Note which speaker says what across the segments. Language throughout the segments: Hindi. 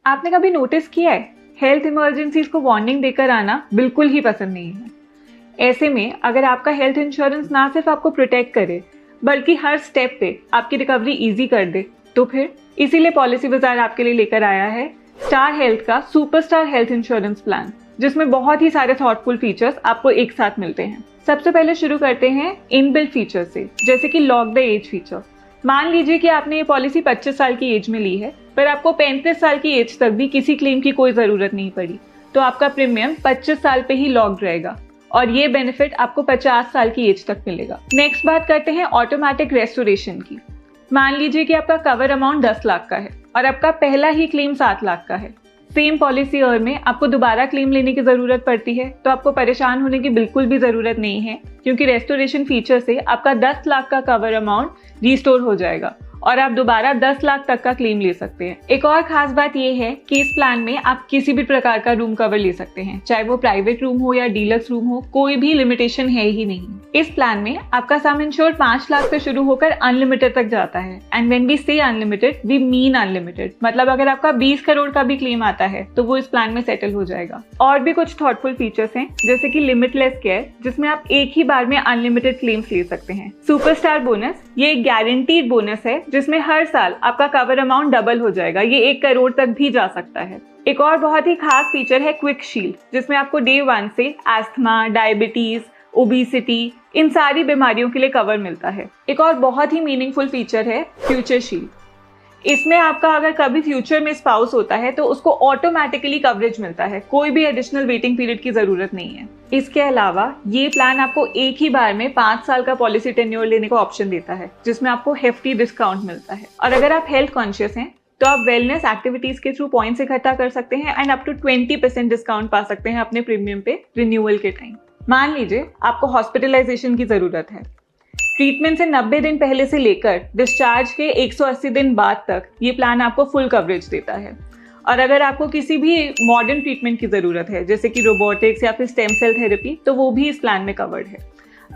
Speaker 1: आपने कभी नोटिस किया है, हेल्थ इमरजेंसीज को वार्निंग देकर आना बिल्कुल ही पसंद नहीं है। ऐसे में अगर आपका हेल्थ इंश्योरेंस ना सिर्फ आपको प्रोटेक्ट करे बल्कि हर स्टेप पे आपकी रिकवरी इजी कर दे, तो फिर इसीलिए पॉलिसी बाजार आपके लिए लेकर आया है स्टार हेल्थ का सुपरस्टार हेल्थ इंश्योरेंस प्लान, जिसमें बहुत ही सारे थॉटफुल फीचर्स आपको एक साथ मिलते हैं। सबसे पहले शुरू करते हैं इनबिल्ट फीचर से, जैसे कि लॉक द एज फीचर। मान लीजिए कि आपने ये पॉलिसी 25 साल की एज में ली है, पर आपको 35 साल की एज तक भी किसी क्लेम की कोई ज़रूरत नहीं पड़ी, तो आपका प्रीमियम 25 साल पे ही लॉक्ड रहेगा और ये बेनिफिट आपको 50 साल की एज तक मिलेगा। नेक्स्ट बात करते हैं ऑटोमेटिक रेस्टोरेशन की। मान लीजिए कि आपका कवर अमाउंट 10 लाख का है और आपका पहला ही क्लेम 7 लाख का है। सेम पॉलिसी ईयर में आपको दोबारा क्लेम लेने की ज़रूरत पड़ती है, तो आपको परेशान होने की बिल्कुल भी ज़रूरत नहीं है, क्योंकि रेस्टोरेशन फीचर से आपका 10 लाख का कवर अमाउंट रिस्टोर हो जाएगा और आप दोबारा 10 लाख तक का क्लेम ले सकते हैं। एक और खास बात यह है कि इस प्लान में आप किसी भी प्रकार का रूम कवर ले सकते हैं, चाहे वो प्राइवेट रूम हो या डीलक्स रूम हो, कोई भी लिमिटेशन है ही नहीं। इस प्लान में आपका सम इंश्योर्ड 5 लाख से शुरू होकर अनलिमिटेड तक जाता है। एंड व्हेन वी से अनलिमिटेड, वी मीन अनलिमिटेड। मतलब अगर आपका 20 करोड़ का भी क्लेम आता है तो वो इस प्लान में सेटल हो जाएगा। और भी कुछ थॉटफुल फीचर्स हैं, जैसे कि लिमिटलेस केयर, जिसमें आप एक ही बार में अनलिमिटेड क्लेम्स ले सकते हैं। सुपरस्टार बोनस, ये एक गारंटीड बोनस है जिसमें हर साल आपका कवर अमाउंट डबल हो जाएगा, ये 1 करोड़ तक भी जा सकता है। एक और बहुत ही खास फीचर है क्विक शील्ड, जिसमें आपको डे 1 से एस्थमा, डायबिटीज, ओबेसिटी, इन सारी बीमारियों के लिए कवर मिलता है। एक और बहुत ही मीनिंगफुल फीचर है फ्यूचर शील्ड। इसमें आपका अगर कभी फ्यूचर में स्पाउस होता है तो उसको ऑटोमेटिकली कवरेज मिलता है, कोई भी एडिशनल वेटिंग पीरियड की जरूरत नहीं है। इसके अलावा ये प्लान आपको एक ही बार में 5 साल का पॉलिसी टेन्योर लेने का ऑप्शन देता है, जिसमें आपको हेफ्टी डिस्काउंट मिलता है। और अगर आप हेल्थ कॉन्शियस हैं तो आप वेलनेस एक्टिविटीज के थ्रू पॉइंट्स इकट्ठा कर सकते हैं एंड अप टू 20% डिस्काउंट पा सकते हैं अपने प्रीमियम पे रिन्यूअल के टाइम। मान लीजिए आपको हॉस्पिटलाइजेशन की जरूरत है, ट्रीटमेंट से 90 दिन पहले से लेकर डिस्चार्ज के 180 दिन बाद तक ये प्लान आपको फुल कवरेज देता है। और अगर आपको किसी भी मॉडर्न ट्रीटमेंट की ज़रूरत है, जैसे कि रोबोटिक्स या फिर स्टेम सेल थेरेपी, तो वो भी इस प्लान में कवर्ड है।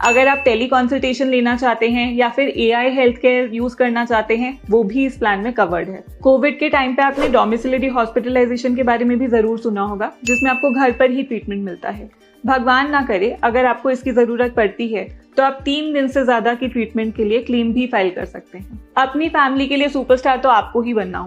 Speaker 1: अगर आप टेली कंसल्टेशन लेना चाहते हैं या फिर AI हेल्थ केयर यूज़ करना चाहते हैं, वो भी इस प्लान में कवर्ड है। कोविड के टाइम पे आपने डोमिसिलरी हॉस्पिटलाइजेशन के बारे में भी ज़रूर सुना होगा, जिसमें आपको घर पर ही ट्रीटमेंट मिलता है। भगवान ना करे अगर आपको इसकी ज़रूरत पड़ती है तो आप 3 दिन से ज़्यादा की ट्रीटमेंट के लिए क्लेम भी फाइल कर सकते हैं। अपनी फैमिली के लिए सुपरस्टार तो आपको ही बनना हो।